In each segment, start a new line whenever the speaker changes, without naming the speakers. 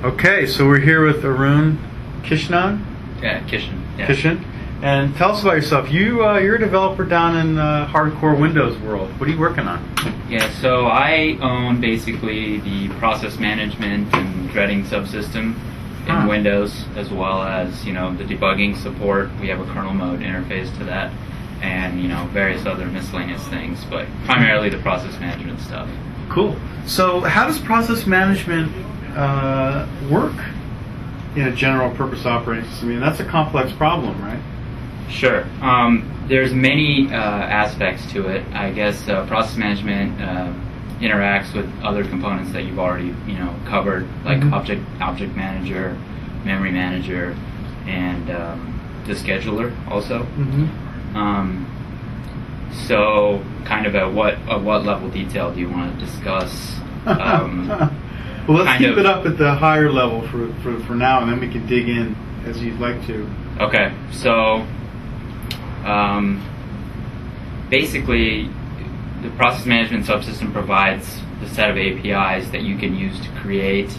Okay, so we're here with Arun Kishan.
Yeah, Kishan. Yeah.
Kishan. And tell us about yourself. You're a developer down in hardcore Windows world. What are you working on?
Yeah, so I own basically the process management and threading subsystem in Windows, as well as the debugging support. We have a kernel mode interface to that, and various other miscellaneous things, but primarily the process management stuff.
Cool. So how does process management work in a general purpose operating system? I mean, that's a complex problem, right?
Sure. There's many aspects to it. I guess process management interacts with other components that you've already covered, like object manager, memory manager, and the scheduler also. So, kind of at what level detail do you want to discuss?
Well, let's keep it up at the higher level for now, and then we can dig in as you'd like to.
Okay, so basically, the process management subsystem provides the set of APIs that you can use to create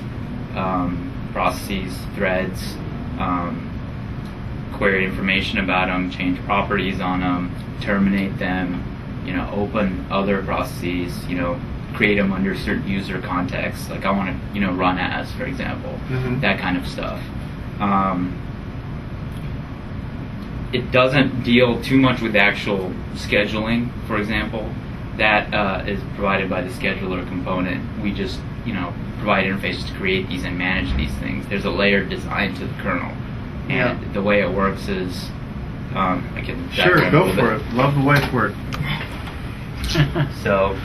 processes, threads, query information about them, change properties on them, terminate them, open other processes, create them under certain user contexts. Like I want to, run as, for example, that kind of stuff. It doesn't deal too much with actual scheduling, for example. That is provided by the scheduler component. We just, provide interfaces to create these and manage these things. There's a layered design to the kernel, and the way it works is, I can
sure go for it. Love the way it works.
So,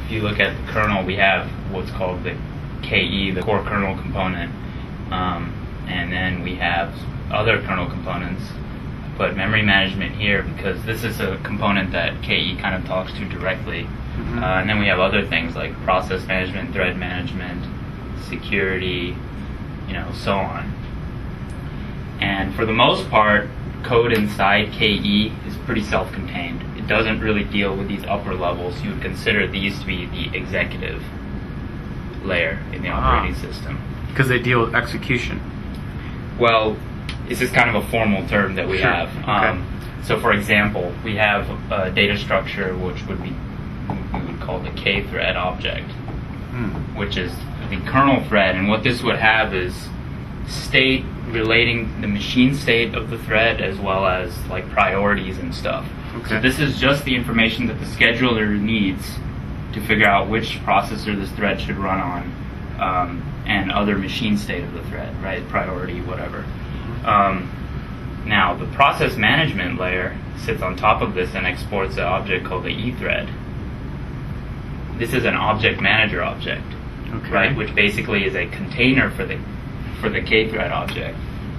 if you look at the kernel, we have what's called the KE, the core kernel component, and then we have other kernel components. Put memory management here because this is a component that KE kind of talks to directly. And then we have other things like process management, thread management, security, so on. And for the most part, code inside KE is pretty self-contained. It doesn't really deal with these upper levels. You would consider these to be the executive layer in the operating system.
Because they deal with execution.
Well, this is kind of a formal term that we have.
Okay.
So for example, we have a data structure which we would call the K-thread object, which is the kernel thread, and what this would have is state relating the machine state of the thread as well as like priorities and stuff. Okay. So this is just the information that the scheduler needs to figure out which processor this thread should run on, and other machine state of the thread, right? Priority, whatever. Now, the process management layer sits on top of this and exports an object called the E-thread. This is an object manager object, right? Which basically is a container for the K-thread object,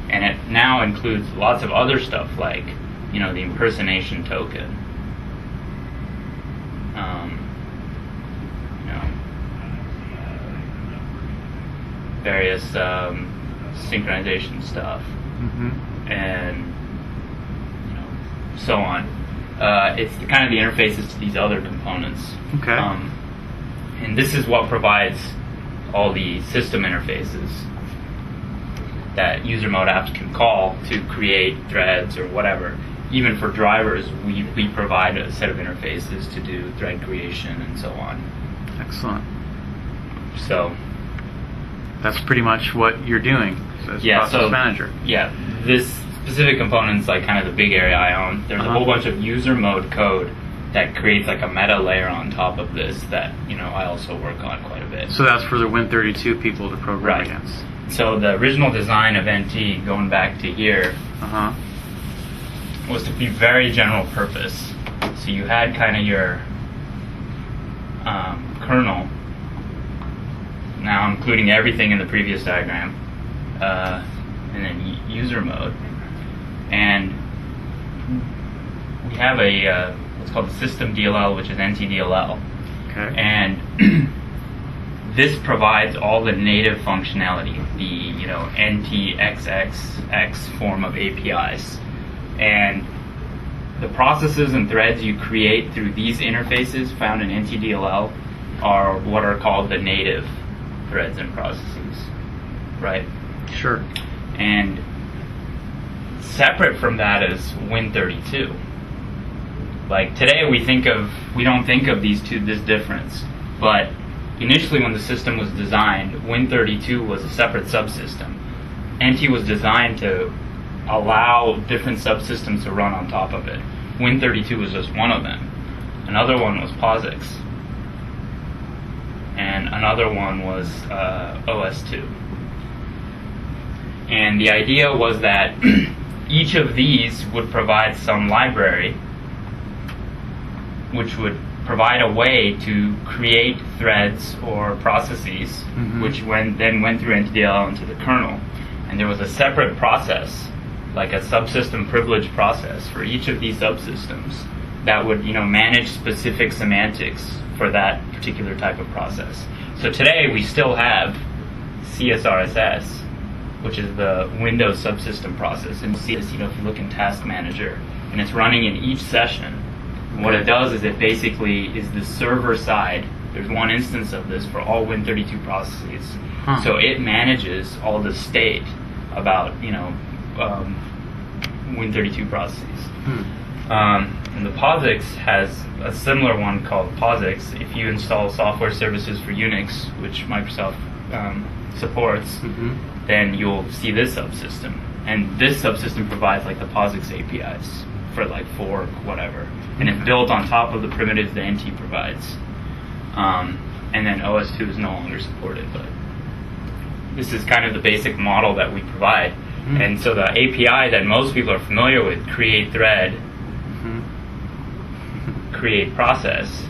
and it now includes lots of other stuff like, the impersonation token, various synchronization stuff. And so on. It's kind of the interfaces to these other components. And this is what provides all the system interfaces that user mode apps can call to create threads or whatever. Even for drivers, we provide a set of interfaces to do thread creation and so on.
Excellent.
So
that's pretty much what you're doing as process manager.
Yeah, this specific component's like kind of the big area I own. There's a whole bunch of user mode code that creates like a meta layer on top of this that I also work on quite a bit.
So that's for the Win32 people to program against.
So the original design of NT, going back to here, was to be very general purpose. So you had kind of your kernel, now including everything in the previous diagram, and then user mode, and we have a what's called the system DLL, which is NTDLL, and this provides all the native functionality, the NTXXX form of APIs, and the processes and threads you create through these interfaces found in NTDLL are what are called the native threads and processes, right?
Sure.
And separate from that is Win32. Like today we don't think of this difference, but initially when the system was designed, Win32 was a separate subsystem. NT was designed to allow different subsystems to run on top of it. Win32 was just one of them. Another one was POSIX. And another one was OS2. And the idea was that each of these would provide some library which would provide a way to create threads or processes, which then went through NTDLL into the kernel. And there was a separate process, like a subsystem privilege process for each of these subsystems that would, manage specific semantics for that particular type of process. So today we still have CSRSS, which is the Windows subsystem process. And you see this, if you look in Task Manager, and it's running in each session. What it does is it basically is the server side. There's one instance of this for all Win32 processes. So it manages all the state about, Win32 processes. And the POSIX has a similar one called POSIX. If you install software services for Unix, which Microsoft supports, then you'll see this subsystem. And this subsystem provides like the POSIX APIs for like fork, whatever. And it's built on top of the primitives that NT provides. And then OS2 is no longer supported, but this is kind of the basic model that we provide. And so the API that most people are familiar with, create thread, create process,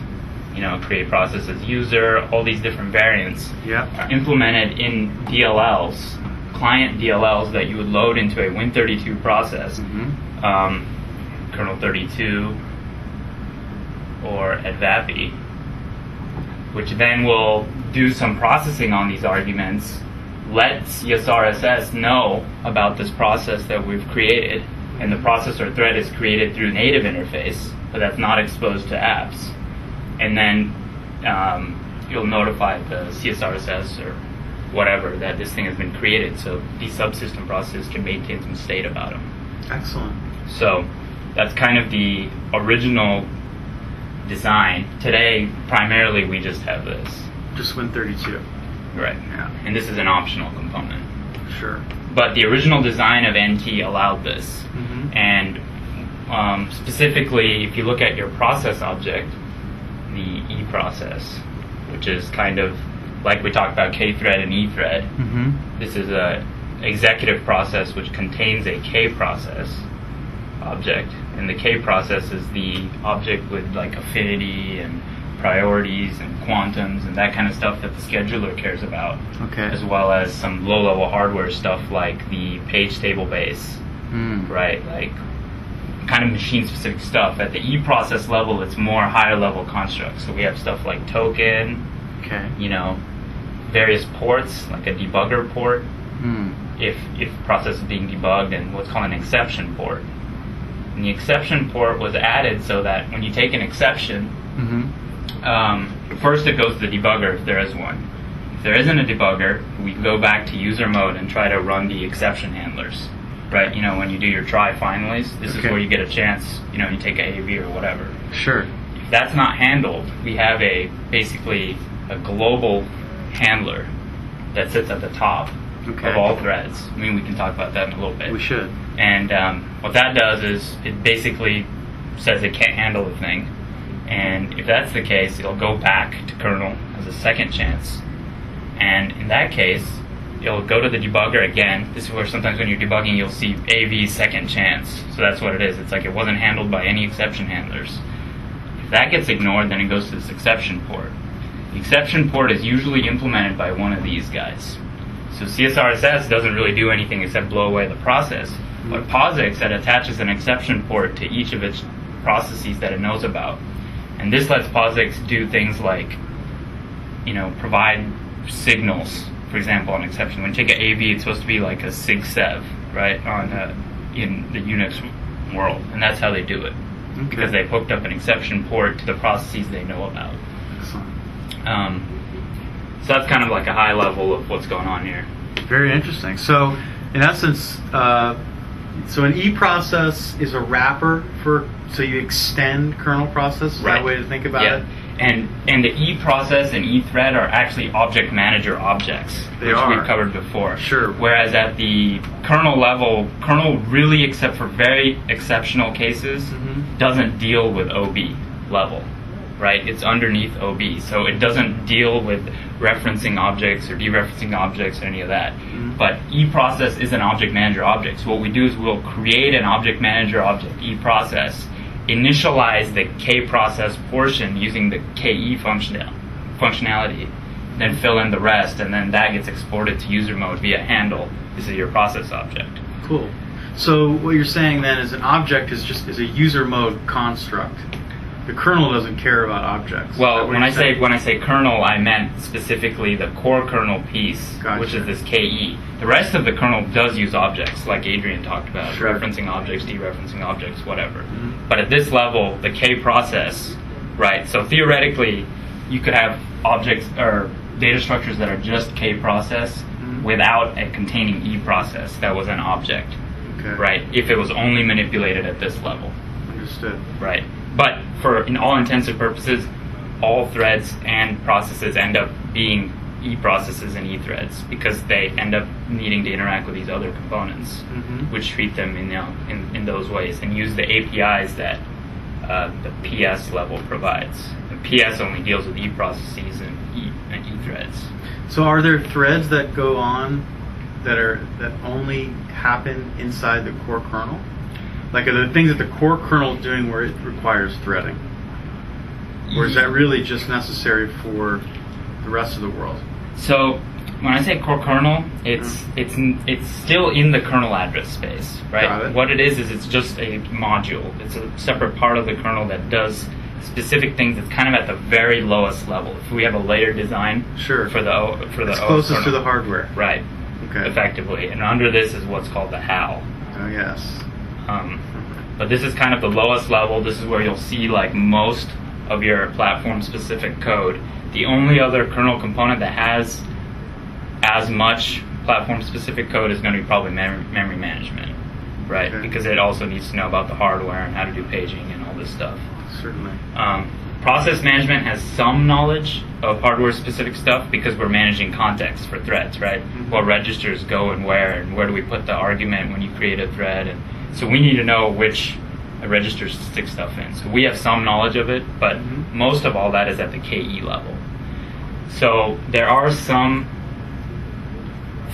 create process as user, all these different variants are implemented in DLLs, client DLLs that you would load into a Win32 process, kernel 32 or advapi, which then will do some processing on these arguments, let CSRSS know about this process that we've created, and the process or thread is created through native interface, but that's not exposed to apps. And then you'll notify the CSRSS or whatever that this thing has been created, so these subsystem processes can maintain some state about them.
Excellent.
So that's kind of the original design. Today, primarily, we just have this.
Just Win32.
Right.
Yeah.
And this is an optional component.
Sure.
But the original design of NT allowed this. And specifically, if you look at your process object, the E process, which is kind of like we talked about K thread and E thread, this is a executive process which contains a K process object. And the K process is the object with like affinity and priorities and quantums and that kind of stuff that the scheduler cares about, as well as some low-level hardware stuff like the page table base, right? Like kind of machine-specific stuff. At the E process level, it's more higher-level constructs. So we have stuff like token, various ports, like a debugger port, if process is being debugged, and what's called an exception port. And the exception port was added so that when you take an exception, first it goes to the debugger if there is one. If there isn't a debugger, we go back to user mode and try to run the exception handlers. Right, when you do your try finallys, this is where you get a chance, you take a AV or whatever.
Sure.
If that's not handled, we have basically a global handler that sits at the top of all threads. I mean, we can talk about that in a little bit.
We should.
And what that does is it basically says it can't handle the thing. And if that's the case, it'll go back to kernel as a second chance. And in that case, it'll go to the debugger again. This is where sometimes when you're debugging, you'll see AV second chance. So that's what it is. It's like it wasn't handled by any exception handlers. If that gets ignored, then it goes to this exception port. The exception port is usually implemented by one of these guys. So CSRSS doesn't really do anything except blow away the process. But POSIX, that attaches an exception port to each of its processes that it knows about. And this lets POSIX do things like, provide signals. For example, an exception. When you take an AV, it's supposed to be like a SIG-7, right, in the Unix world. And that's how they do it. Because they've hooked up an exception port to the processes they know about.
Excellent.
So that's kind of like a high level of what's going on here.
Very interesting. So, in essence, so an E process is a wrapper for, so you extend kernel process. Is that a way to think about it?
And the E process and E thread are actually object manager objects, which we've covered before.
Sure.
Whereas at the kernel level, kernel really, except for very exceptional cases, doesn't deal with OB level, right? It's underneath OB, so it doesn't deal with referencing objects or dereferencing objects or any of that. But E process is an object manager object. So what we do is we'll create an object manager object, E process, initialize the K process portion using the KE functionality, then fill in the rest, and then that gets exported to user mode via handle. This is your process object.
Cool. So what you're saying then is an object is a user mode construct. The kernel doesn't care about objects.
Well, when I say kernel, I meant specifically the core kernel piece, which is this KE. The rest of the kernel does use objects, like Adrian talked about, referencing objects, dereferencing objects, whatever. But at this level, the K process, right? So theoretically, you could have objects or data structures that are just K process without a containing E process that was an object, right? If it was only manipulated at this level.
Understood.
Right. But for in all intents and purposes, all threads and processes end up being E processes and E threads because they end up needing to interact with these other components, which treat them in those ways and use the APIs that the PS level provides. The PS only deals with E processes and E threads.
So are there threads that go on that only happen inside the core kernel? Like, are there things that the core kernel is doing where it requires threading? Or is that really just necessary for the rest of the world?
So when I say core kernel, it's still in the kernel address space, right?
Got it.
What it is it's just a module. It's a separate part of the kernel that does specific things. It's kind of at the very lowest level. If we have a layer design for the
it's
OS
closest
kernel,
to the hardware.
right?
Okay.
Effectively, and under this is what's called the HAL.
Oh yes.
But this is kind of the lowest level. This is where you'll see like most of your platform-specific code. The only other kernel component that has as much platform-specific code is going to be probably memory management, right?
Okay.
Because it also needs to know about the hardware and how to do paging and all this stuff.
Certainly.
Process management has some knowledge of hardware-specific stuff because we're managing context for threads, right? What registers go and where do we put the argument when you create a thread, and so we need to know which registers to stick stuff in. So we have some knowledge of it, but most of all that is at the KE level. So there are some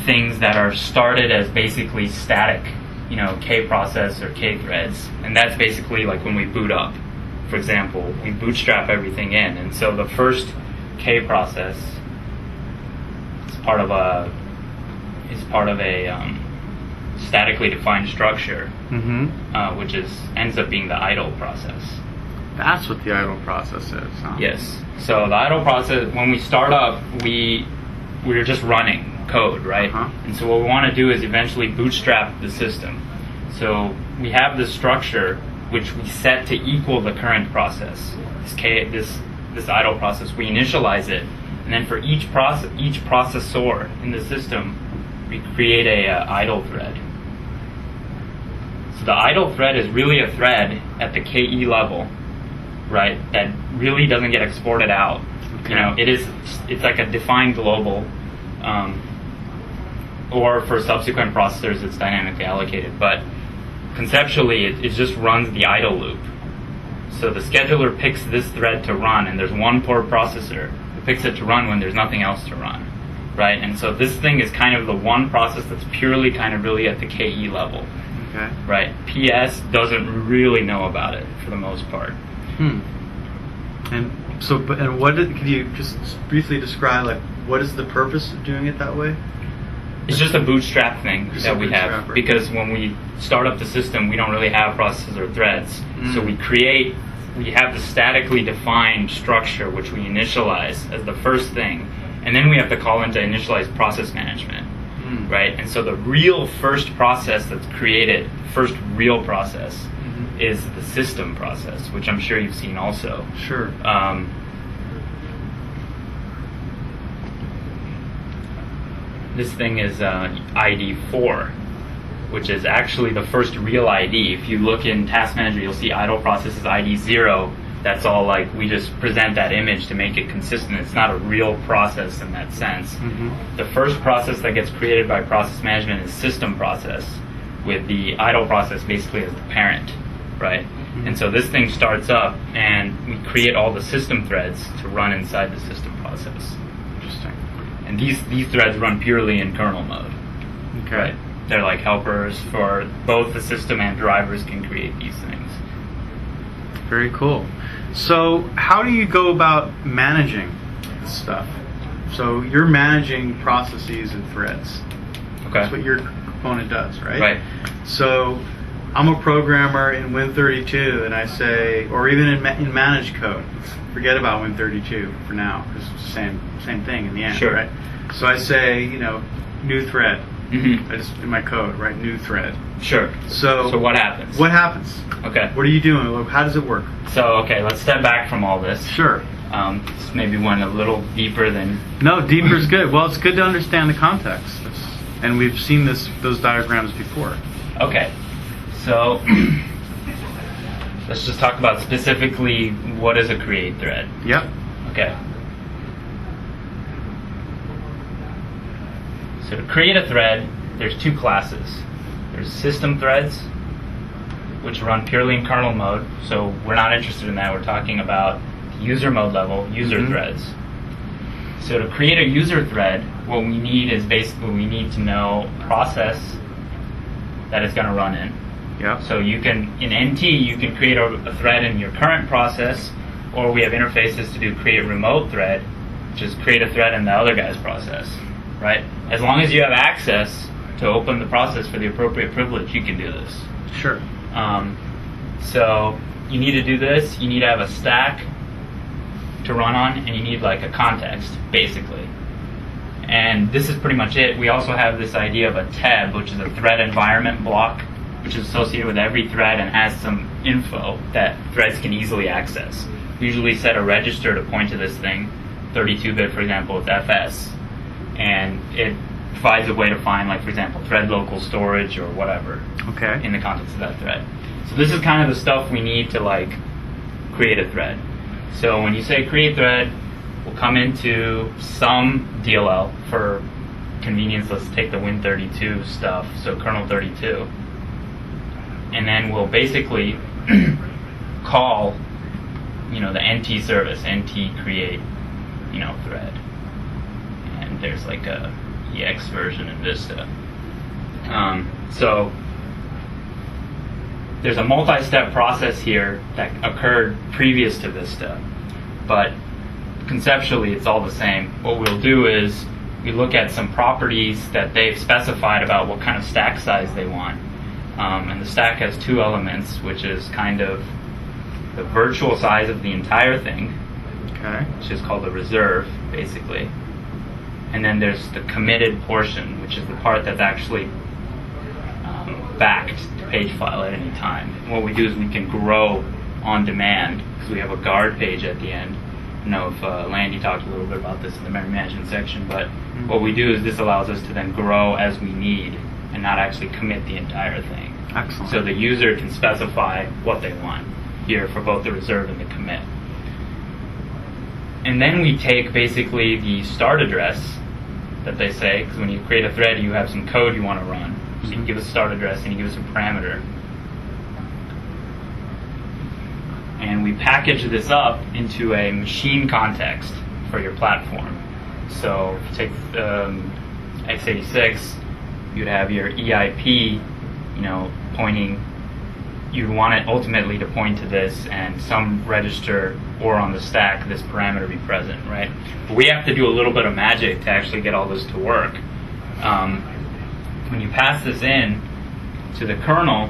things that are started as basically static, K process or K threads, and that's basically like when we boot up. For example, we bootstrap everything in, and so the first K process is part of a statically defined structure, which ends up being the idle process.
That's what the idle process is, huh?
Yes. So the idle process, when we start up, we're just running code, right? And so what we want to do is eventually bootstrap the system. So we have this structure which we set to equal the current process. This idle process, we initialize it, and then for each processor in the system, we create a idle thread. So the idle thread is really a thread at the KE level, right? That really doesn't get exported out.
Okay.
It's like a defined global, or for subsequent processors, it's dynamically allocated. But conceptually, it just runs the idle loop. So the scheduler picks this thread to run, and there's one poor processor who picks it to run when there's nothing else to run, right? And so this thing is kind of the one process that's purely kind of really at the KE level, right? PS doesn't really know about it for the most part.
And so, could you just briefly describe, like, what is the purpose of doing it that way?
It's just a bootstrap thing that we have,
right?
because when we start up the system, we don't really have processes or threads. So we have the statically defined structure which we initialize as the first thing, and then we have to call into initialize process management, right? And so the real first process that's created, first real process, is the system process, which I'm sure you've seen also.
Sure.
this thing is ID 4, which is actually the first real ID. If you look in Task Manager, you'll see idle process is ID 0. That's all like we just present that image to make it consistent. It's not a real process in that sense. The first process that gets created by process management is system process, with the idle process basically as the parent, right? And so this thing starts up, and we create all the system threads to run inside the system process.
Interesting.
And these threads run purely in kernel mode.
Okay.
Right? They're like helpers for both the system and drivers can create these things.
Very cool. So how do you go about managing this stuff? So you're managing processes and threads.
Okay.
That's what your component does, right?
Right.
So I'm a programmer in Win32, and I say, or even in managed code, forget about Win32 for now, because it's the same thing in the end,
Sure.
right? So I say, new thread.
Mm-hmm.
I just in my code, right? New thread.
Sure.
So
what happens?
What happens?
Okay.
What are you doing? How does it work?
So okay, let's step back from all this.
Sure.
This maybe went a little deeper than.
No, deeper is good. Well, it's good to understand the context, and we've seen those diagrams before.
Okay. So let's just talk about specifically what is a create thread.
Yep.
Okay. So to create a thread, there's two classes. There's system threads, which run purely in kernel mode. So we're not interested in that. We're talking about user mode level, user threads. So to create a user thread, what we need is basically we need to know a process that it's going to run in.
Yep.
So you can, in NT, you can create a thread in your current process, or we have interfaces to do create remote thread, which is create a thread in the other guy's process, right? As long as you have access to open the process for the appropriate privilege, you can do this.
Sure.
So you need to do this, you need to have a stack to run on, and you need like a context, basically. And this is pretty much it. We also have this idea of a tab, which is a thread environment block, which is associated with every thread and has some info that threads can easily access. We usually set a register to point to this thing, 32-bit, for example, with FS, and it provides a way to find, like, for example, thread local storage or whatever in the context of that thread. So this is kind of the stuff we need to, like, create a thread. So when you say create thread, we'll come into some DLL for convenience. Let's take the Win32 stuff, so kernel 32. And then we'll basically call, the NT service, NT create, thread. And there's like a EX version in Vista. So there's a multi-step process here that occurred previous to Vista, but conceptually it's all the same. What we'll do is we look at some properties that they've specified about what kind of stack size they want. And the stack has two elements, which is kind of the virtual size of the entire thing, which is called the reserve, basically. And then there's the committed portion, which is the part that's actually backed to page file at any time. And what we do is we can grow on demand, because we have a guard page at the end. I know if Landy talked a little bit about this in the memory management section, but what we do is this allows us to then grow as we need and not actually commit the entire thing.
Excellent.
So the user can specify what they want here for both the reserve and the commit. And then we take basically the start address that they say, because when you create a thread, you have some code you want to run. So you give us a start address and you give us a parameter. And we package this up into a machine context for your platform. So if you take x86, you'd have your EIP, pointing. You'd want it ultimately to point to this, and some register or on the stack this parameter be present, right? But we have to do a little bit of magic to actually get all this to work. When you pass this in to the kernel,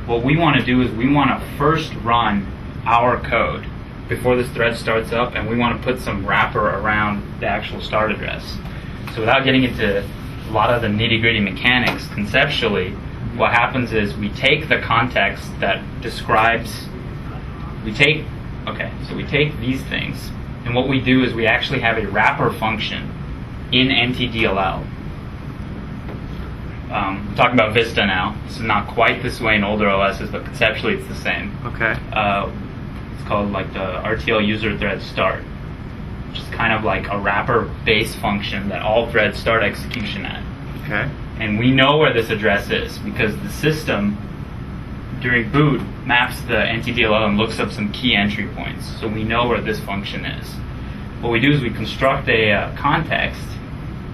what we want to do is we want to first run our code before this thread starts up, and we want to put some wrapper around the actual start address. So without getting into a lot of the nitty-gritty mechanics, conceptually, what happens is we take the context that describes, we take these things, and what we do is we actually have a wrapper function in NTDLL we're talking about Vista now. This is not quite this way in older OSs, but conceptually it's the same.
Okay.
It's called like the RTL user thread start, which is kind of like a wrapper base function that all threads start execution at.
Okay.
And we know where this address is because the system during boot maps the NTDLL and looks up some key entry points. So we know where this function is. What we do is we construct a context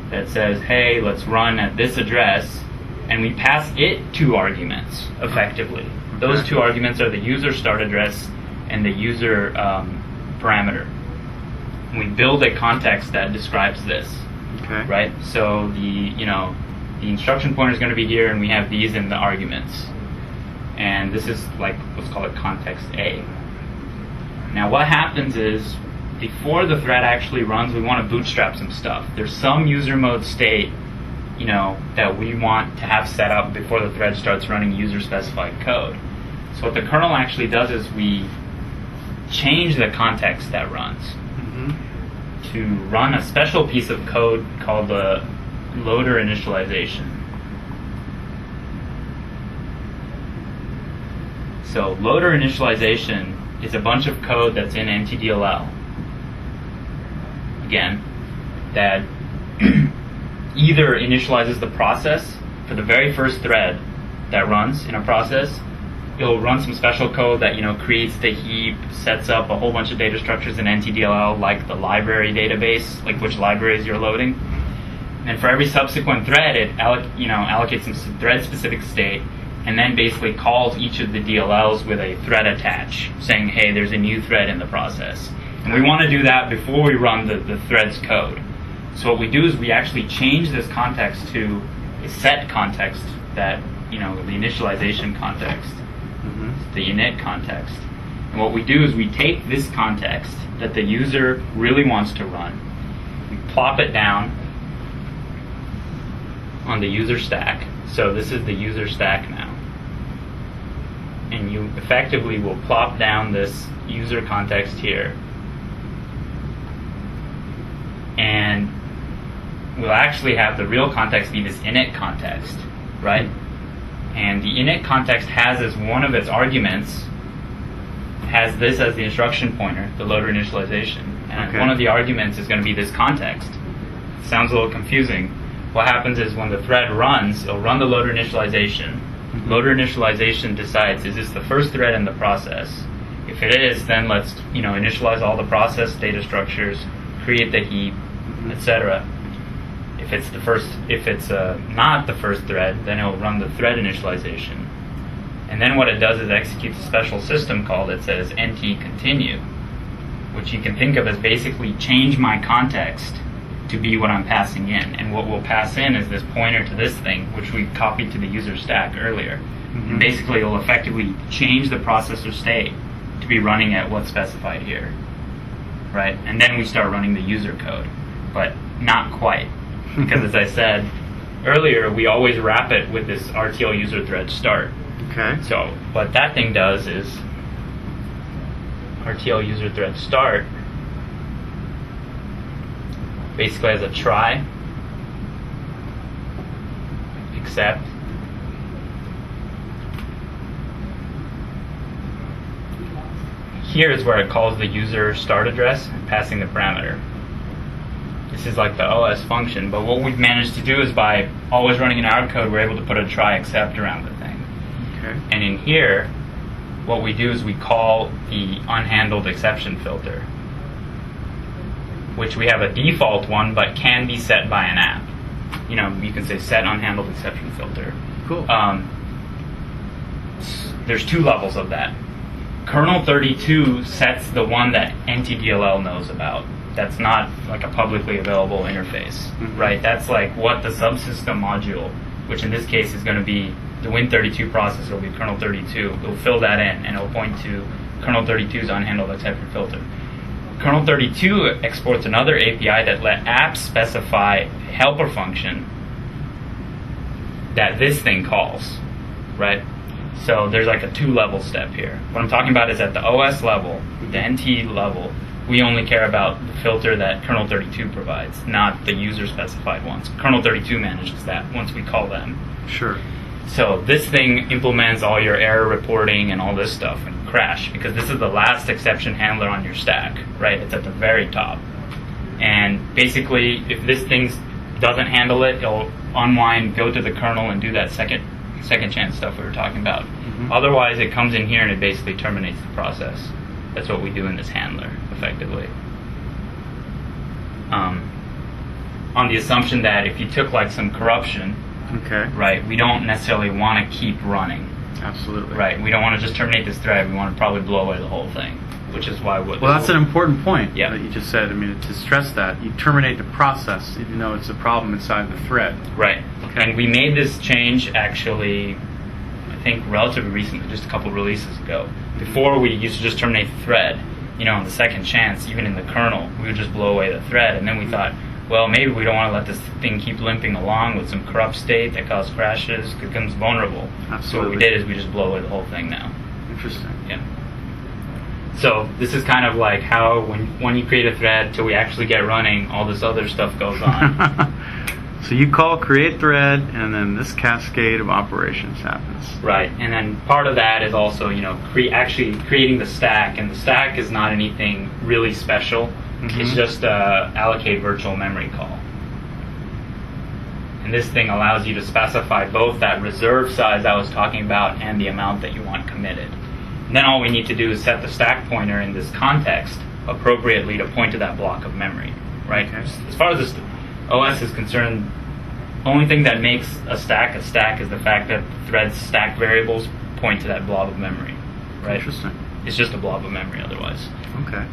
that says, hey, let's run at this address, and we pass it 2 arguments, effectively. Those 2 arguments are the user start address and the user parameter. And we build a context that describes this,
Okay.
right? So the instruction pointer is going to be here, and we have these in the arguments. And this is like, let's call it context A. Now what happens is, before the thread actually runs, we want to bootstrap some stuff. There's some user mode state, that we want to have set up before the thread starts running user specified code. So what the kernel actually does is we change the context that runs to run a special piece of code called the loader initialization. So loader initialization is a bunch of code that's in NTDLL, again, that either initializes the process for the very first thread that runs in a process. It'll run some special code that creates the heap, sets up a whole bunch of data structures in NTDLL, like the library database, like which libraries you're loading. And for every subsequent thread, it allocates some thread-specific state, and then basically calls each of the DLLs with a thread attach, saying, hey, there's a new thread in the process. And we want to do that before we run the thread's code. So what we do is we actually change this context to a set context that, the initialization context, the init context. And what we do is we take this context that the user really wants to run, we plop it down on the user stack. So this is the user stack now. And you effectively will plop down this user context here. And we'll actually have the real context be this init context, right? And the init context has as one of its arguments, has this as the instruction pointer, the loader initialization. And one of the arguments is going to be this context. Sounds a little confusing. What happens is when the thread runs, it'll run the loader initialization. Loader initialization decides, is this the first thread in the process? If it is, then let's initialize all the process data structures, create the heap, etc. If it's not the first thread, then it will run the thread initialization. And then what it does is executes a special system call that says nt continue, which you can think of as basically change my context to be what I'm passing in. And what we'll pass in is this pointer to this thing, which we copied to the user stack earlier. And basically it'll effectively change the processor state to be running at what's specified here, right? And then we start running the user code, but not quite. Because as I said earlier, we always wrap it with this RTL user thread start.
Okay.
So what that thing does is RTL user thread start basically has a try, except, here is where it calls the user start address, passing the parameter. This is like the OS function, but what we've managed to do is by always running in our code, we're able to put a try except around the thing.
Okay.
And in here, what we do is we call the unhandled exception filter, which we have a default one, but can be set by an app. You can say set unhandled exception filter.
Cool.
There's 2 levels of that. Kernel 32 sets the one that NTDLL knows about. That's not like a publicly available interface, right? That's like what the subsystem module, which in this case is going to be the Win32 processor, will be kernel 32. It'll fill that in, and it'll point to kernel 32's unhandled exception filter. Kernel 32 exports another API that let apps specify a helper function that this thing calls, right? So there's like a 2-level step here. What I'm talking about is at the OS level, the NT level, we only care about the filter that kernel 32 provides, not the user specified ones. Kernel 32 manages that once we call them.
Sure.
So this thing implements all your error reporting and all this stuff and crash, because this is the last exception handler on your stack, right? It's at the very top. And basically, if this thing doesn't handle it, it'll unwind, go to the kernel, and do that second chance stuff we were talking about. Otherwise, it comes in here and it basically terminates the process. That's what we do in this handler, effectively. On the assumption that if you took like some corruption,
Okay.
right, we don't necessarily want to keep running.
Absolutely.
Right, we don't want to just terminate this thread. We want to probably blow away the whole thing, which is why.
Well, that's an important point
Yeah.
that you just said. I mean, to stress that you terminate the process, even though it's a problem inside the thread.
Right,
Okay.
and we made this change actually, I think, relatively recently, just a couple releases ago. Before, we used to just terminate the thread. You know, on the second chance, even in the kernel, we would just blow away the thread, and then we thought, well, maybe we don't want to let this thing keep limping along with some corrupt state that causes crashes, becomes vulnerable.
Absolutely.
So what we did is we just blow away the whole thing now.
Interesting.
Yeah. So this is kind of like how when you create a thread till we actually get running, all this other stuff goes on.
So you call create thread, and then this cascade of operations happens.
Right, and then part of that is also, you know, actually creating the stack, and the stack is not anything really special. It's just a allocate virtual memory call. And this thing allows you to specify both that reserve size I was talking about and the amount that you want committed. And then all we need to do is set the stack pointer in this context appropriately to point to that block of memory, right?
Okay.
As far as this OS is concerned, the only thing that makes a stack is the fact that the thread's stack variables point to that blob of memory, right?
Interesting.
It's just a blob of memory otherwise.
Okay.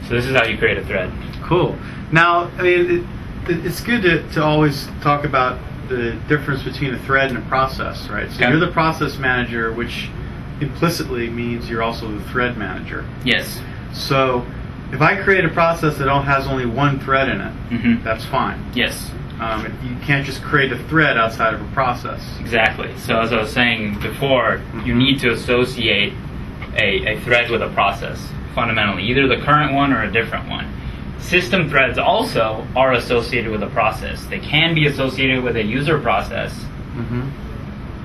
So this is how you create a thread.
Cool. Now, I mean, it's good to always talk about the difference between a thread and a process, right? So
Okay.
you're the process manager, which implicitly means you're also the thread manager.
Yes.
So if I create a process that has only one thread in it,
Mm-hmm.
that's fine.
Yes.
You can't just create a thread outside of a process.
Exactly. So as I was saying before, you need to associate a thread with a process, fundamentally, either the current one or a different one. System threads also are associated with a process. They can be associated with a user process,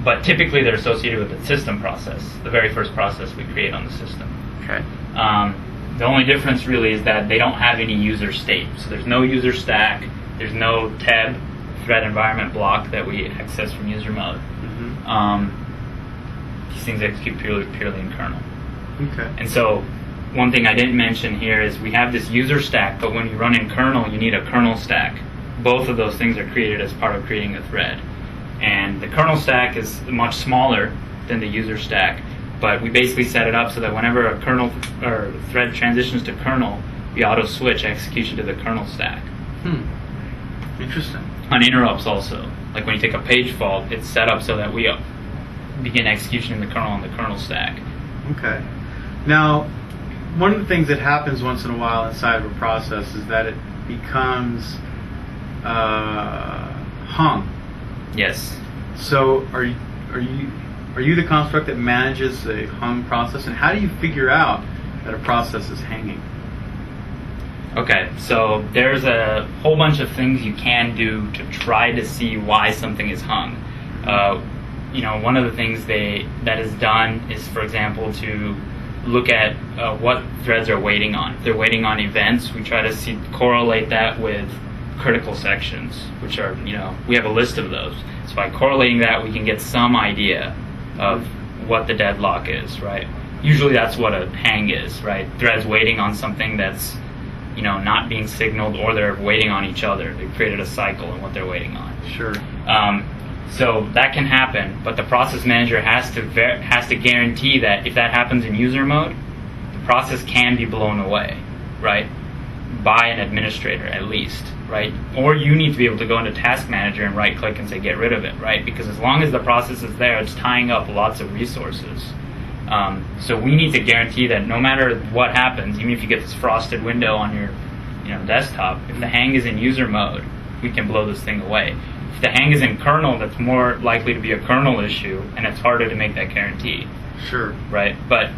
but typically they're associated with the system process, the very first process we create on the system.
Okay.
The only difference really is that they don't have any user state. So there's no user stack, there's no TEB, thread environment block that we access from user mode. These things execute purely in kernel.
Okay.
And so one thing I didn't mention here is we have this user stack, but when you run in kernel, you need a kernel stack. Both of those things are created as part of creating a thread. And the kernel stack is much smaller than the user stack, but we basically set it up so that whenever a kernel or thread transitions to kernel, we auto switch execution to the kernel stack.
Interesting.
On interrupts also, like when you take a page fault, it's set up so that we begin execution in the kernel on the kernel stack.
Okay. Now, one of the things that happens once in a while inside of a process is that it becomes hung.
Yes.
So are you the construct that manages a hung process, and how do you figure out that a process is hanging?
Okay, so there's a whole bunch of things you can do to try to see why something is hung. One of the things that is done is, for example, to look at what threads are waiting on. If they're waiting on events, we try to correlate that with critical sections, which are, we have a list of those. So by correlating that, we can get some idea of what the deadlock is, right? Usually that's what a hang is, right? Threads waiting on something that's, not being signaled, or they're waiting on each other. They've created a cycle in what they're waiting on.
Sure.
So that can happen, but the process manager has to guarantee that if that happens in user mode, the process can be blown away, right? By an administrator at least, right? Or you need to be able to go into task manager and right click and say get rid of it, right? Because as long as the process is there, it's tying up lots of resources. So we need to guarantee that no matter what happens, even if you get this frosted window on your desktop, if the hang is in user mode, we can blow this thing away. If the hang is in kernel, that's more likely to be a kernel issue, and it's harder to make that guarantee.
Sure.
Right? But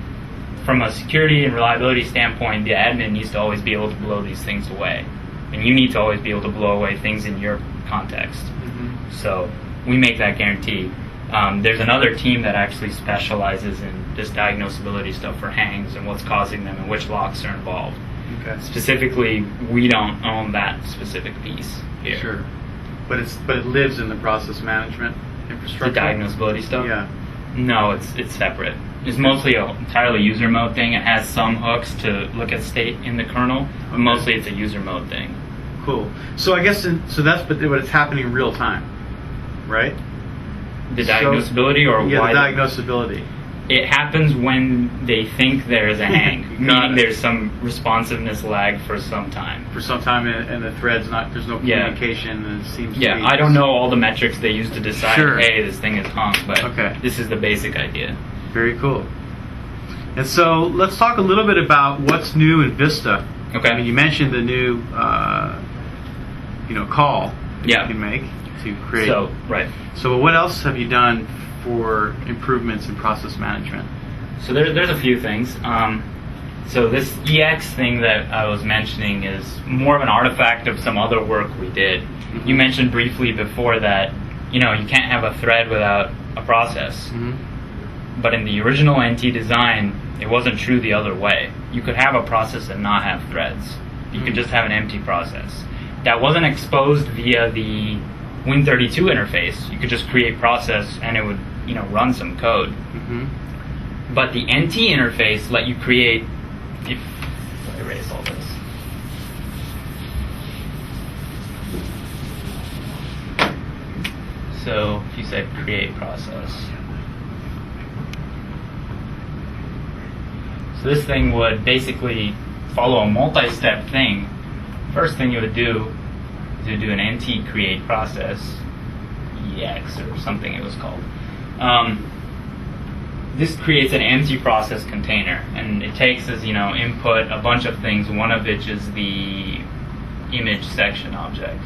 from a security and reliability standpoint, the admin needs to always be able to blow these things away. And you need to always be able to blow away things in your context.
Mm-hmm.
So we make that guarantee. There's another team that actually specializes in this diagnosability stuff for hangs and what's causing them and which locks are involved.
Okay.
Specifically, we don't own that specific piece here.
Sure. But it lives in the process management
The
infrastructure.
diagnosability stuff?
Yeah.
No, it's separate. It's mostly an entirely user mode thing. It has some hooks to look at state in the kernel, but
Okay.
mostly it's a user mode thing.
Cool. So I guess but it's happening in real time, right?
The
So-
diagnosability or
Yeah,
why?
the diagnosability.
It happens when they think there is a hang,
Got
meaning
it.
there's some responsiveness lag for some time.
For some time, and the thread's there's no
Yeah.
communication, and it seems to
Yeah,
be
I don't know all the metrics they use to decide,
Sure.
hey, this thing is hung, but
Okay.
this is the basic idea.
Very cool. And so let's talk a little bit about what's new in Vista.
Okay.
I mean, you mentioned the new, call that
Yeah.
you can make to create.
So, right.
So what else have you done for improvements in process management?
So there's a few things. So this EX thing that I was mentioning is more of an artifact of some other work we did.
Mm-hmm.
You mentioned briefly before that, you can't have a thread without a process.
Mm-hmm.
But in the original NT design, it wasn't true the other way. You could have a process and not have threads. You could just have an empty process. That wasn't exposed via the Win32 interface. You could just create process and it would, run some code.
Mm-hmm.
But the NT interface let you create, if I erase all this. So if you said create process. So this thing would basically follow a multi-step thing. First thing you would do is you do an NT create process, EX or something it was called. This creates an empty process container, and it takes as input a bunch of things, one of which is the image section object.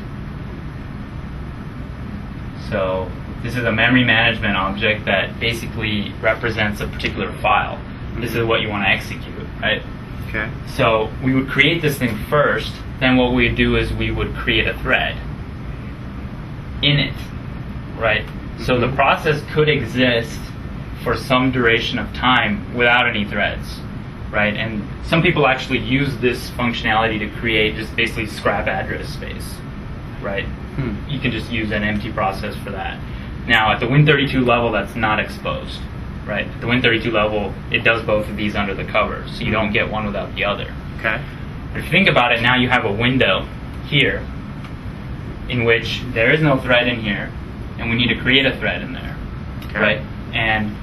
So this is a memory management object that basically represents a particular file. This is what you want to execute, right?
Okay.
So we would create this thing first, then what we would do is we would create a thread in it, right? So the process could exist for some duration of time without any threads, right? And some people actually use this functionality to create just basically scrap address space, right? You can just use an empty process for that. Now at the Win32 level, that's not exposed, right? At the Win32 level, it does both of these under the cover, so you don't get one without the other.
Okay.
But if you think about it, now you have a window here in which there is no thread in here, and we need to create a thread in there,
Okay.
right? And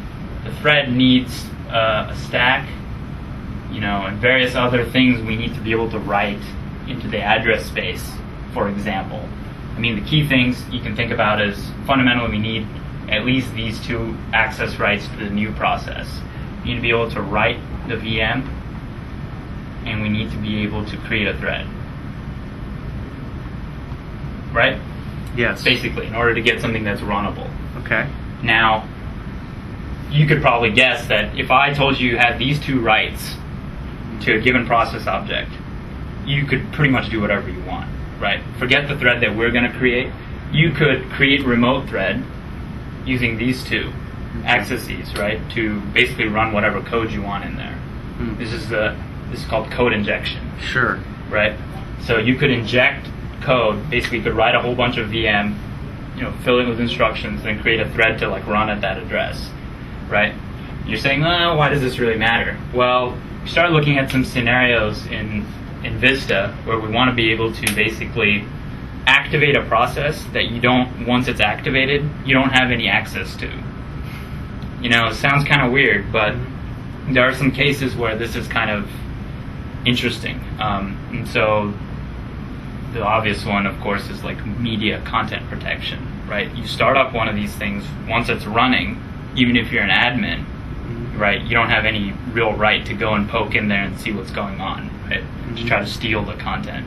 the thread needs a stack, and various other things we need to be able to write into the address space, for example. I mean, the key things you can think about is fundamentally we need at least these two access rights to the new process. We need to be able to write the VM, and we need to be able to create a thread. Right?
Yes.
Basically, in order to get something that's runnable.
Okay.
Now, you could probably guess that if I told you you had these two rights to a given process object, you could pretty much do whatever you want, right? Forget the thread that we're going to create. You could create remote thread using these two accesses, right, to basically run whatever code you want in there. This is called code injection,
Sure.
right? So you could inject code, basically you could write a whole bunch of VM, fill it with instructions, then create a thread to run at that address, right? You're saying, oh, why does this really matter? Well, we started looking at some scenarios in Vista where we want to be able to basically activate a process that you don't, once it's activated, you don't have any access to. It sounds kind of weird, but there are some cases where this is kind of interesting. And so the obvious one, of course, is media content protection, right? You start up one of these things, once it's running, even if you're an admin, right, you don't have any real right to go and poke in there and see what's going on, right? To try to steal the content.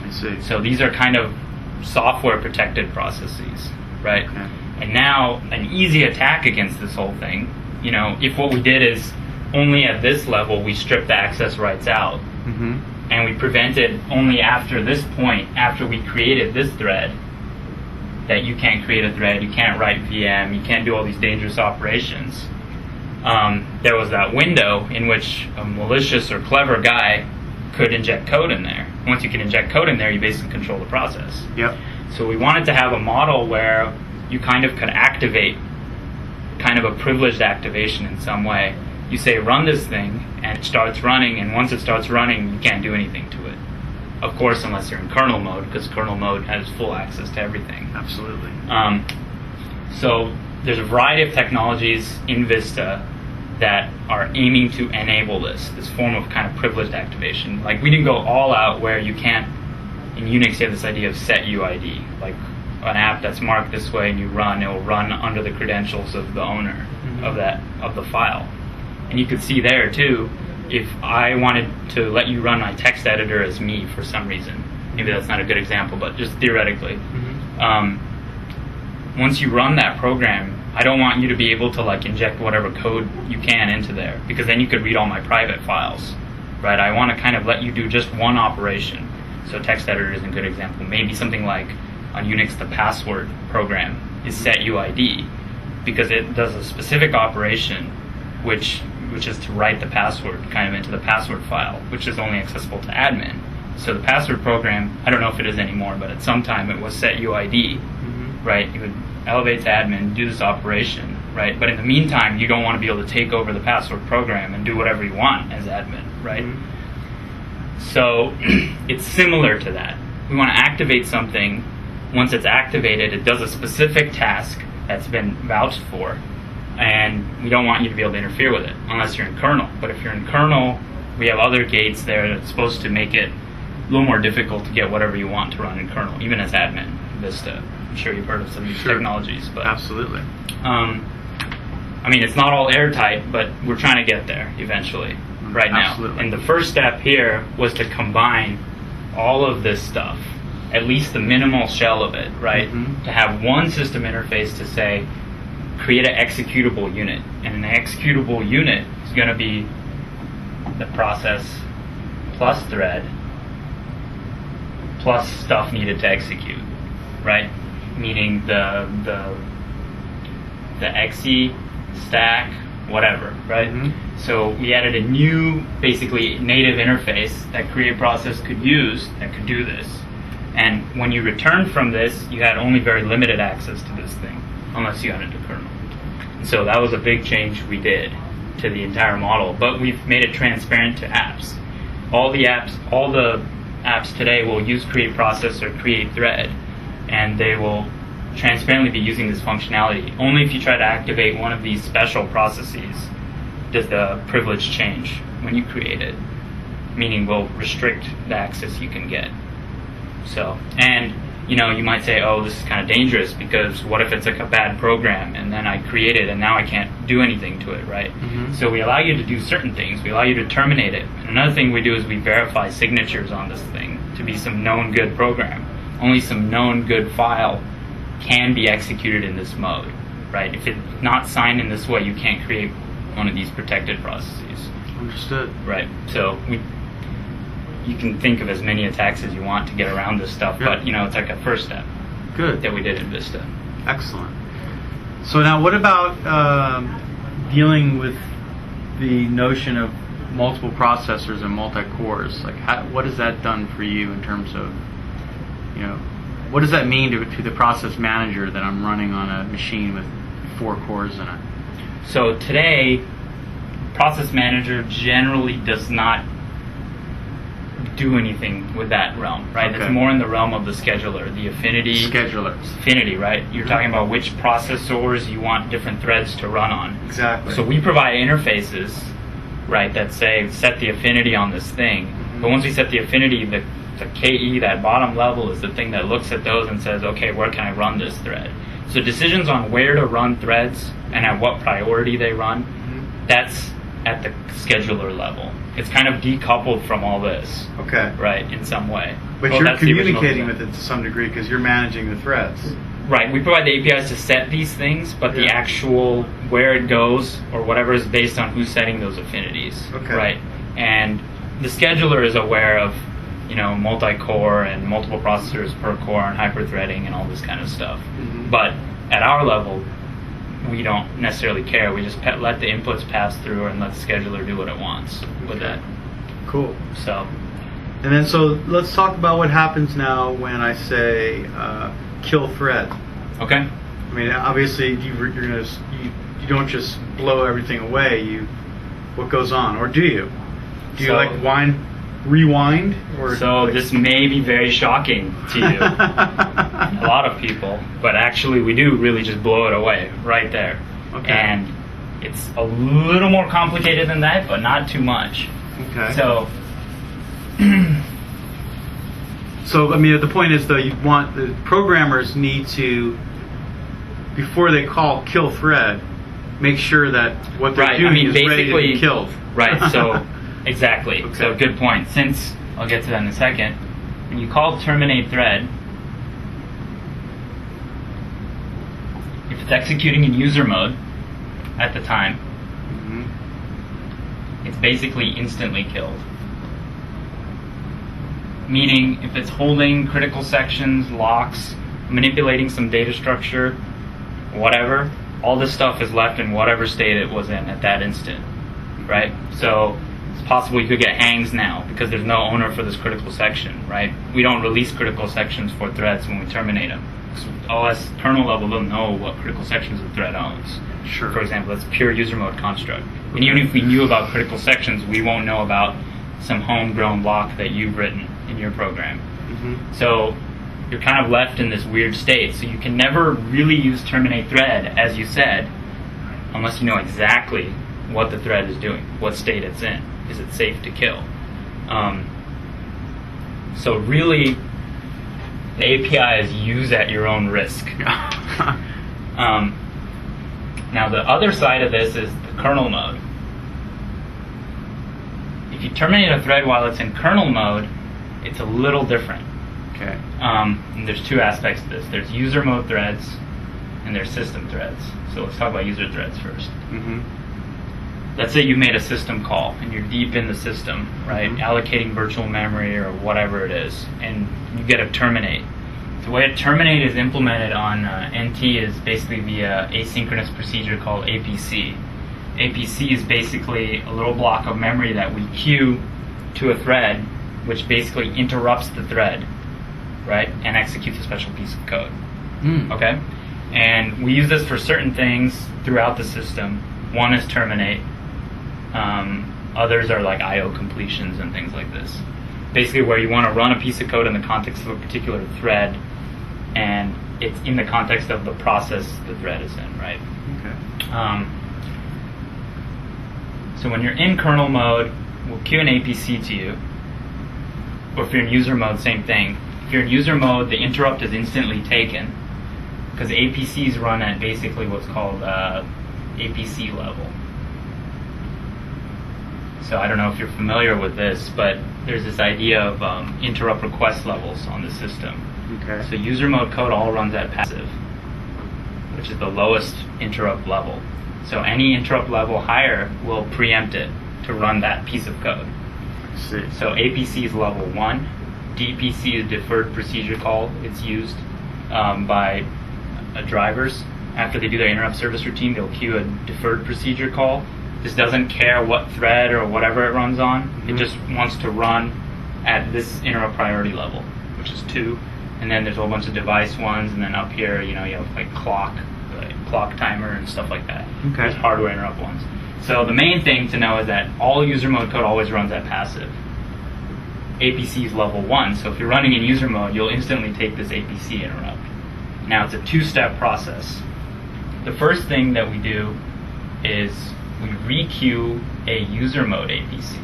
I see.
So these are kind of software protected processes, right?
Okay.
And now an easy attack against this whole thing, if what we did is only at this level we strip the access rights out.
Mm-hmm.
And we prevented only after this point, after we created this thread, that you can't create a thread, you can't write VM, you can't do all these dangerous operations. There was that window in which a malicious or clever guy could inject code in there. Once you can inject code in there, you basically control the process.
Yep.
So we wanted to have a model where you kind of could activate kind of a privileged activation in some way. You say run this thing and it starts running, and once it starts running you can't do anything to it. Of course, unless you're in kernel mode, because kernel mode has full access to everything.
Absolutely.
So there's a variety of technologies in Vista that are aiming to enable this form of kind of privileged activation. Like, we didn't go all out where you can't, in Unix you have this idea of set UID, like an app that's marked this way and you run, it will run under the credentials of the owner of the file. And you could see there too, if I wanted to let you run my text editor as me for some reason, maybe that's not a good example, but just theoretically, once you run that program, I don't want you to be able to like inject whatever code you can into there, because then you could read all my private files, right? I want to kind of let you do just one operation. So text editor is a good example. Maybe something like on Unix, the password program is set UID, because it does a specific operation which is to write the password kind of into the password file, which is only accessible to admin. So the password program, I don't know if it is anymore, but at some time it was set UID, right? You would elevate to admin, do this operation, right? But in the meantime, you don't want to be able to take over the password program and do whatever you want as admin, right? So it's similar to that. We want to activate something. Once it's activated, it does a specific task that's been vouched for, and we don't want you to be able to interfere with it unless you're in kernel. But if you're in kernel, we have other gates there that's supposed to make it a little more difficult to get whatever you want to run in kernel, even as admin Vista. I'm sure you've heard of some of these technologies, but
absolutely.
I mean, it's not all airtight, but we're trying to get there eventually, right now.
Absolutely.
And the first step here was to combine all of this stuff, at least the minimal shell of it, right? To have one system interface to say, create an executable unit, and an executable unit is going to be the process plus thread plus stuff needed to execute, right? Meaning the exe, stack, whatever, right? So we added a new, basically native interface that create process could use that could do this. And when you returned from this, you had only very limited access to this thing, unless you got into kernel. So that was a big change we did to the entire model, but we've made it transparent to apps. All the apps today will use create process or create thread, and they will transparently be using this functionality. Only if you try to activate one of these special processes does the privilege change when you create it, meaning we'll restrict the access you can get. So, and you might say, oh, this is kind of dangerous, because what if it's like a bad program and then I create it and now I can't do anything to it, right? So we allow you to do certain things. We allow you to terminate it. And another thing we do is we verify signatures on this thing to be some known good program. Only some known good file can be executed in this mode, right? If it's not signed in this way, you can't create one of these protected processes.
Understood.
Right. So you can think of as many attacks as you want to get around this stuff, but it's like a first step.
Good.
That we did in Vista.
Excellent. So now, what about dealing with the notion of multiple processors and multi-cores? Like, what has that done for you in terms of, what does that mean to the process manager that I'm running on a machine with 4 cores in it?
So today, process manager generally does not do anything with that realm, right?
Okay.
It's more in the realm of the scheduler, the affinity. Affinity, right? You're talking about which processors you want different threads to run on.
Exactly.
So we provide interfaces, right, that say set the affinity on this thing. But once we set the affinity, the KE, that bottom level, is the thing that looks at those and says, okay, where can I run this thread? So decisions on where to run threads and at what priority they run, that's at the scheduler level. It's kind of decoupled from all this.
Okay.
Right, in some way.
But you're communicating with it to some degree because you're managing the threads.
Right, we provide the APIs to set these things, but the actual where it goes or whatever is based on who's setting those affinities.
Okay.
Right, and the scheduler is aware of, multi-core and multiple processors per core and hyper-threading and all this kind of stuff.
Mm-hmm.
But at our level, we don't necessarily care. We just let the inputs pass through and let the scheduler do what it wants with that.
Cool.
So,
And then so let's talk about what happens now when I say kill thread.
okay.
I mean, obviously you don't just blow everything away. What goes on, or do you? Do you rewind? Or
So this may be very shocking to you, a lot of people, but actually we do really just blow it away right there.
Okay.
And it's a little more complicated than that, but not too much.
Okay.
So,
So I mean, the point is though, the programmers need to, before they call kill thread, make sure that what they're doing is ready to be killed.
Right. So exactly.
Okay.
So good point. Since I'll get to that in a second, when you call terminate thread, if it's executing in user mode at the time, it's basically instantly killed. Meaning, if it's holding critical sections, locks, manipulating some data structure, whatever, all this stuff is left in whatever state it was in at that instant, right? So it's possible you could get hangs now because there's no owner for this critical section, right? We don't release critical sections for threads when we terminate them. OS kernel level don't know what critical sections the thread owns.
Sure.
For example, that's pure user mode construct. And even if we knew about critical sections, we won't know about some homegrown block that you've written in your program.
Mm-hmm.
So you're kind of left in this weird state. So you can never really use terminate thread, as you said, unless you know exactly what the thread is doing, what state it's in. Is it safe to kill? So really, the API is use at your own risk. Now the other side of this is the kernel mode. If you terminate a thread while it's in kernel mode, it's a little different.
Okay.
And there's two aspects to this. There's user mode threads and there's system threads. So let's talk about user threads first.
Mm-hmm.
Let's say you made a system call and you're deep in the system, right?
Mhm.
Allocating virtual memory or whatever it is, and you get a terminate. The way a terminate is implemented on NT is basically via asynchronous procedure called APC. APC is basically a little block of memory that we queue to a thread, which basically interrupts the thread, right, and executes a special piece of code. Okay? And we use this for certain things throughout the system. One is terminate. Others are like I/O completions and things like this. Basically where you want to run a piece of code in the context of a particular thread, and it's in the context of the process the thread is in, right?
Okay.
So when you're in kernel mode, we'll queue an APC to you. Or if you're in user mode, same thing. If you're in user mode, the interrupt is instantly taken because APCs run at basically what's called APC level. So I don't know if you're familiar with this, but there's this idea of interrupt request levels on the system.
Okay.
So user mode code all runs at passive, which is the lowest interrupt level. So any interrupt level higher will preempt it to run that piece of code.
I see.
So APC is level 1. DPC is deferred procedure call. It's used by drivers. After they do their interrupt service routine, they'll queue a deferred procedure call. This doesn't care what thread or whatever it runs on.
Mm-hmm.
It just wants to run at this interrupt priority level, which is 2. And then there's a whole bunch of device ones, and then up here, you have like clock timer and stuff like that.
Okay.
There's hardware interrupt ones. So the main thing to know is that all user mode code always runs at passive. APC is level 1, so if you're running in user mode, you'll instantly take this APC interrupt. Now it's a 2-step process. The first thing that we do is we requeue a user mode APC.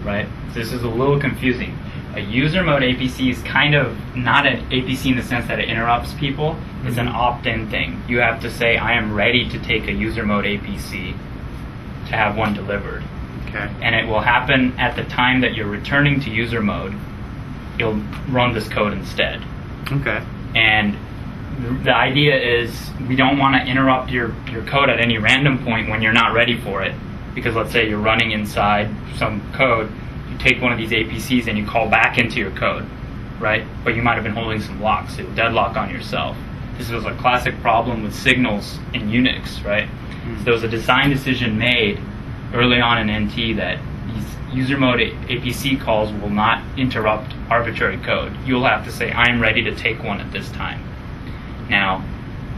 Right? So this is a little confusing. A user mode APC is kind of not an APC in the sense that it interrupts people. It's an opt-in thing. You have to say, I am ready to take a user mode APC to have one delivered.
Okay.
And it will happen at the time that you're returning to user mode. it'll run this code instead.
Okay.
And the idea is we don't want to interrupt your code at any random point when you're not ready for it. Because let's say you're running inside some code, you take one of these APCs and you call back into your code, right? But you might have been holding some locks, so you'll deadlock on yourself. This was a classic problem with signals in Unix, right? So there was a design decision made early on in NT that these user mode APC calls will not interrupt arbitrary code. You'll have to say, I'm ready to take one at this time. Now,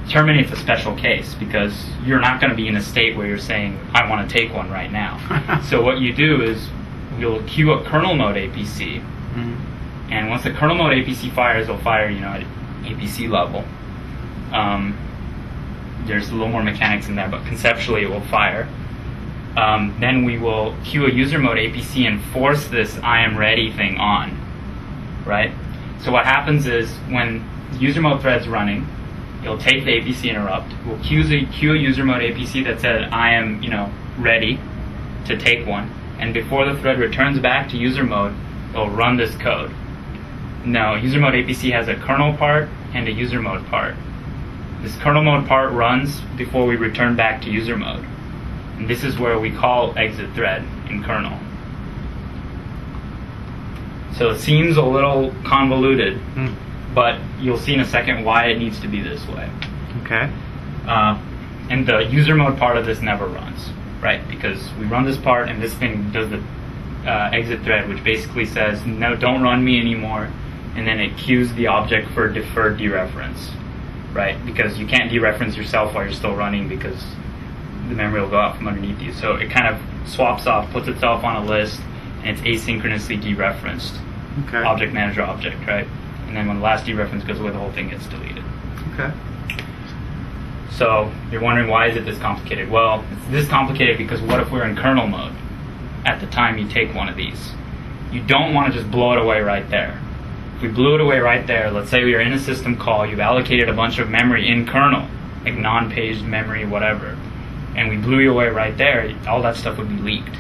terminate's a special case because you're not going to be in a state where you're saying, I want to take one right now. So what you do is you'll queue a kernel mode APC, and once the kernel mode APC fires, it'll fire, at APC level. There's a little more mechanics in there, but conceptually it will fire. Then we will queue a user mode APC and force this I am ready thing on, right? So what happens is when user mode thread's running, it'll take the APC interrupt, we'll queue a user mode APC that said I am, ready to take one, and before the thread returns back to user mode, it'll run this code. Now, user mode APC has a kernel part and a user mode part. This kernel mode part runs before we return back to user mode. And this is where we call exit thread in kernel. So it seems a little convoluted, but you'll see in a second why it needs to be this way.
Okay.
And the user mode part of this never runs, right? Because we run this part and this thing does the exit thread, which basically says, no, don't run me anymore. And then it queues the object for deferred dereference, right? Because you can't dereference yourself while you're still running because the memory will go out from underneath you. So it kind of swaps off, puts itself on a list, and it's asynchronously dereferenced.
Okay.
Object manager object, right? And then when the last dereference goes away, the whole thing gets deleted.
Okay.
So you're wondering, why is it this complicated? Well, it's this complicated because what if we're in kernel mode at the time you take one of these? You don't want to just blow it away right there. If we blew it away right there, let's say we are in a system call, you've allocated a bunch of memory in kernel, like non-paged memory, whatever, and we blew you away right there, all that stuff would be leaked,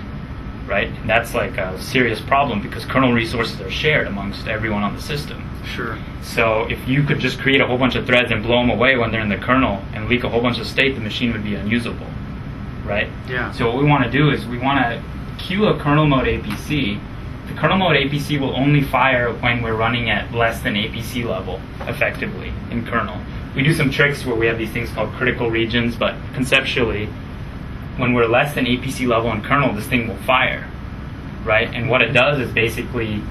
right? And that's like a serious problem because kernel resources are shared amongst everyone on the system.
Sure.
So if you could just create a whole bunch of threads and blow them away when they're in the kernel and leak a whole bunch of state, the machine would be unusable, right?
Yeah.
So what we want to do is we want to queue a kernel mode APC. The kernel mode APC will only fire when we're running at less than APC level, effectively, in kernel. We do some tricks where we have these things called critical regions, but conceptually, when we're less than APC level in kernel, this thing will fire, right? And what it does is basically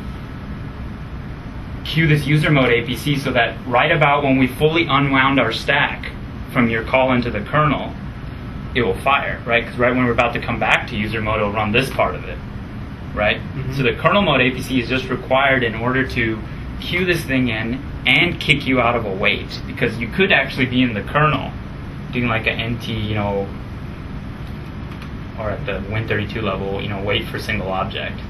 queue this user mode APC so that right about when we fully unwound our stack from your call into the kernel, it will fire, right? Because right when we're about to come back to user mode, it'll run this part of it, right? So the kernel mode APC is just required in order to queue this thing in and kick you out of a wait, because you could actually be in the kernel doing like a NT, or at the Win32 level, wait for single object,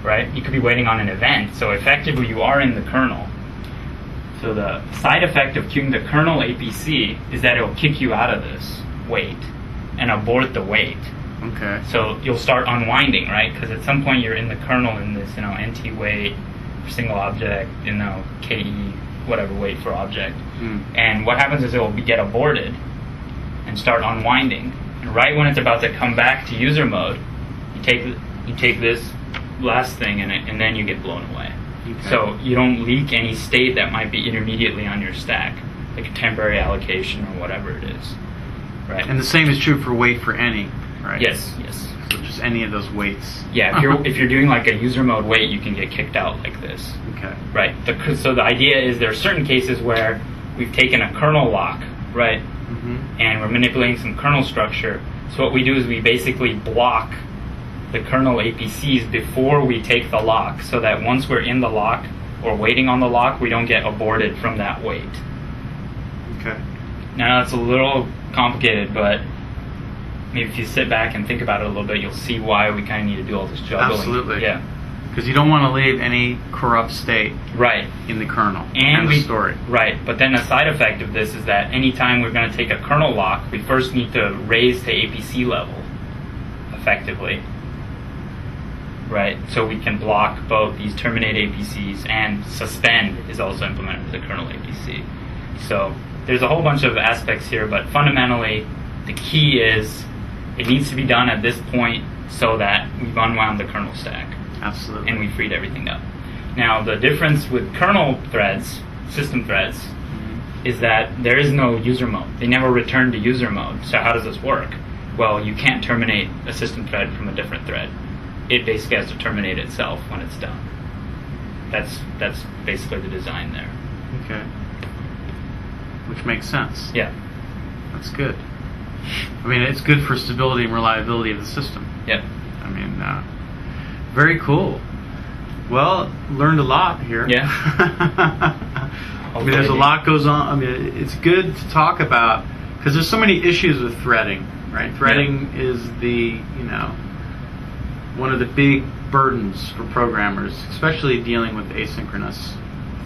right? You could be waiting on an event, so effectively you are in the kernel. So the side effect of queuing the kernel APC is that it will kick you out of this wait and abort the wait.
Okay.
So you'll start unwinding, right? Because at some point you're in the kernel in this, NT wait for single object, KE, whatever, wait for object. And what happens is it will get aborted and start unwinding. And right when it's about to come back to user mode, you take this last thing in it, and then you get blown away. Okay. So you don't leak any state that might be intermediately on your stack, like a temporary allocation or whatever it is, right?
And the same is true for wait for any, right?
Yes.
So just any of those waits.
Yeah, if you're doing like a user mode wait, you can get kicked out like this.
Okay.
Right. So the idea is there are certain cases where we've taken a kernel lock, right, and we're manipulating some kernel structure. So what we do is we basically block the kernel APCs before we take the lock, so that once we're in the lock or waiting on the lock, we don't get aborted from that wait.
Okay.
Now it's a little complicated, but maybe if you sit back and think about it a little bit, you'll see why we kind of need to do all this juggling.
Absolutely.
Yeah.
Because you don't want to leave any corrupt state
right
in the kernel
and
the story.
Right, but then a side effect of this is that anytime we're going to take a kernel lock, we first need to raise to APC level, effectively. right? So we can block both these terminate APCs, and suspend is also implemented with the kernel APC. So there's a whole bunch of aspects here, but fundamentally the key is it needs to be done at this point so that we've unwound the kernel stack.
Absolutely.
And we freed everything up. Now the difference with kernel threads, system threads, is that there is no user mode. They never return to user mode. So how does this work? Well, you can't terminate a system thread from a different thread. It basically has to terminate itself when it's done. That's basically the design there.
Okay. Which makes sense.
Yeah.
That's good. I mean, it's good for stability and reliability of the system.
Yep.
I mean, very cool. Well, learned a lot here.
Yeah.
I mean, there's a lot goes on. I mean, it's good to talk about because there's so many issues with threading, right? Threading is one of the big burdens for programmers, especially dealing with asynchronous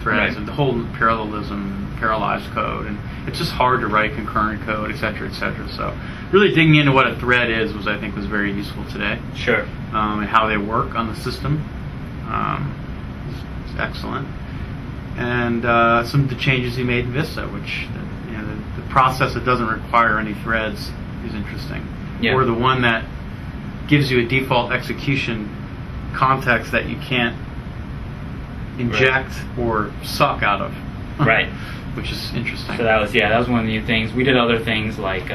threads and the whole parallelism, parallelized code, and it's just hard to write concurrent code, et cetera, et cetera. So, really digging into what a thread is was very useful today.
Sure.
And how they work on the system is excellent. And some of the changes he made in Vista, which the process that doesn't require any threads is interesting, or the one that gives you a default execution context that you can't inject or suck out of,
right?
Which is interesting.
So that was one of the new things. We did other things like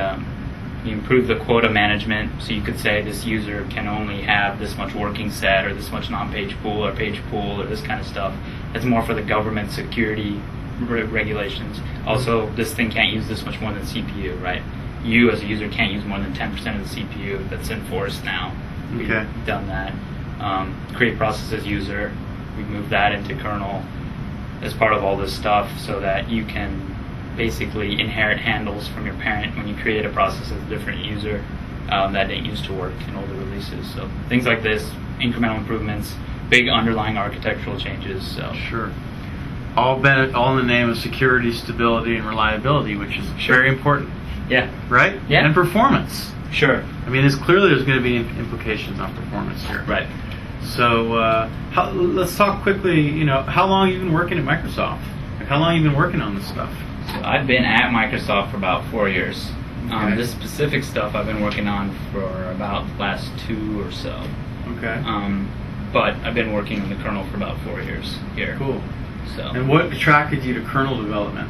you improved the quota management, so you could say this user can only have this much working set or this much non-page pool or page pool or this kind of stuff. That's more for the government security regulations. Also, this thing can't use this much more than CPU, right? You as a user can't use more than 10% of the CPU. That's enforced now. We've done that. Create process as user. We moved that into kernel as part of all this stuff so that you can basically inherit handles from your parent when you create a process as a different user that didn't used to work in older releases. So things like this, incremental improvements, big underlying architectural changes. So
sure. All in the name of security, stability, and reliability, which is very important.
Yeah.
Right?
Yeah.
And performance.
Sure.
I mean, there's going to be implications on performance here.
Right.
So let's talk quickly. How long have you been working at Microsoft? Like, how long have you been working on this stuff?
So I've been at Microsoft for about 4 years.
Okay.
This specific stuff I've been working on for about the last 2 or so.
Okay.
But I've been working on the kernel for about 4 years here.
Cool.
So.
And what attracted you to kernel development?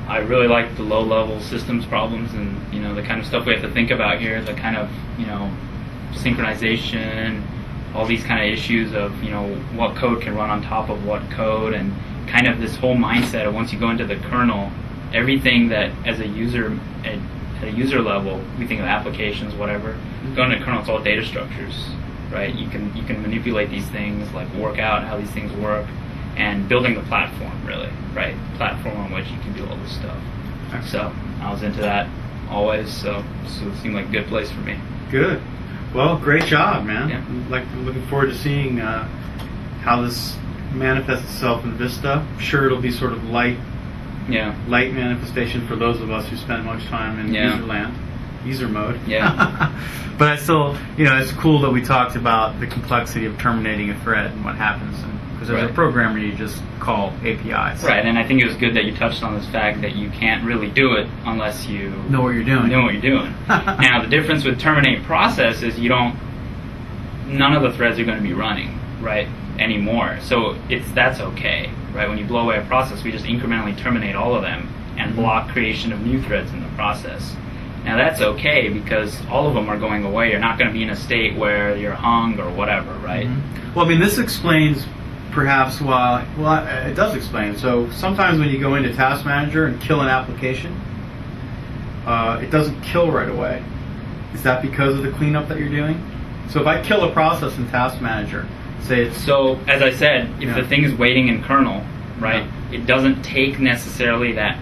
I really like the low-level systems problems and the kind of stuff we have to think about here, the kind of synchronization, all these kind of issues of what code can run on top of what code, and kind of this whole mindset of once you go into the kernel, everything that as a user at a user level we think of applications, whatever. Going to kernel, it's all data structures, right? You can manipulate these things, like work out how these things work. And building the platform, really, right? Platform on which you can do all this stuff.
Excellent.
So I was into that always, so it seemed like a good place for me.
Good. Well, great job, man.
Yeah.
Looking forward to seeing how this manifests itself in Vista. I'm sure it'll be sort of light manifestation for those of us who spend much time in user mode.
Yeah.
But I still, it's cool that we talked about the complexity of terminating a thread and what happens. Because as a programmer, you just call APIs.
Right, and I think it was good that you touched on this fact that you can't really do it unless you
know what you're doing.
Now, the difference with terminate process is none of the threads are going to be running, right, anymore. So that's okay, right? When you blow away a process, we just incrementally terminate all of them and block creation of new threads in the process. Now that's okay because all of them are going away. You're not going to be in a state where you're hung or whatever, right?
Mm-hmm. Well, I mean, this explains perhaps why. Well, it does explain. So sometimes when you go into Task Manager and kill an application, it doesn't kill right away. Is that because of the cleanup that you're doing? So if I kill a process in Task Manager, say it's...
So, as I said, if the thing is waiting in kernel, right, it doesn't take necessarily that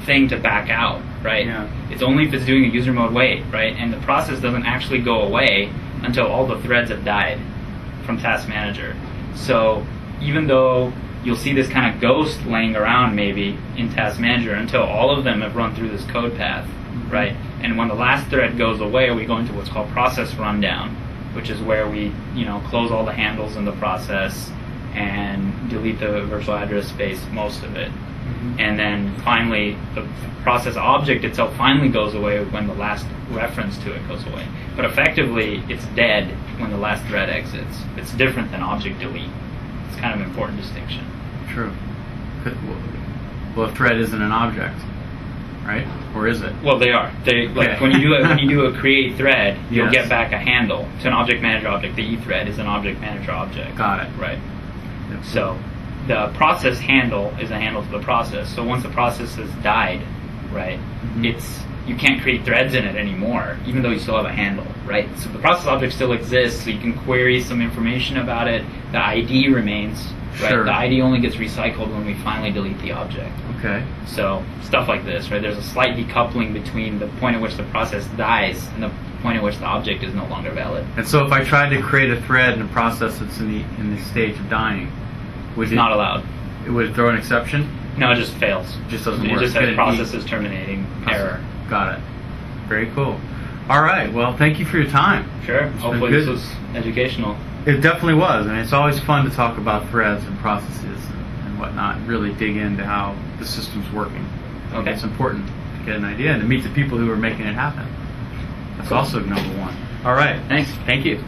thing to back out, right?
Yeah.
It's only if it's doing a user mode wait, right? And the process doesn't actually go away until all the threads have died from Task Manager. So even though you'll see this kind of ghost laying around maybe in Task Manager until all of them have run through this code path, right? And when the last thread goes away, we go into what's called process rundown,
which is where we close all the handles in the process and delete the virtual address space, most of it. And then finally, the process object itself finally goes away when the last reference to it goes away. But effectively, it's dead when the last thread exits. It's different than object delete. It's kind of an important distinction.
True. Well, a thread isn't an object, right? Or is it?
Well, they are. Like when you do a create thread, you'll
Yes.
get back a handle. It's an object manager object. The e-thread is an object manager object.
Got it.
Right.
Yep.
So the process handle is a handle for the process. So once the process has died, right, you can't create threads in it anymore, even though you still have a handle, right? So the process object still exists, so you can query some information about it. The ID remains, right?
Sure.
The ID only gets recycled when we finally delete the object.
Okay.
So stuff like this, right? There's a slight decoupling between the point at which the process dies and the point at which the object is no longer valid.
And so if I tried to create a thread in a process that's in the stage of dying, would
It's not allowed.
It would throw an exception?
No, it just fails.
Just doesn't
It
work.
just
Get
says
an
process is terminating error.
Got it. Very cool. All right. Well, thank you for your time.
Sure.
been
Hopefully
good.
this was educational.
It definitely was. I mean, it's always fun to talk about threads and processes and whatnot, and really dig into how the system's working. I think
Okay.
it's important to get an idea and to meet the people who are making it happen. That's also number one. All right.
Thanks.
Thank you.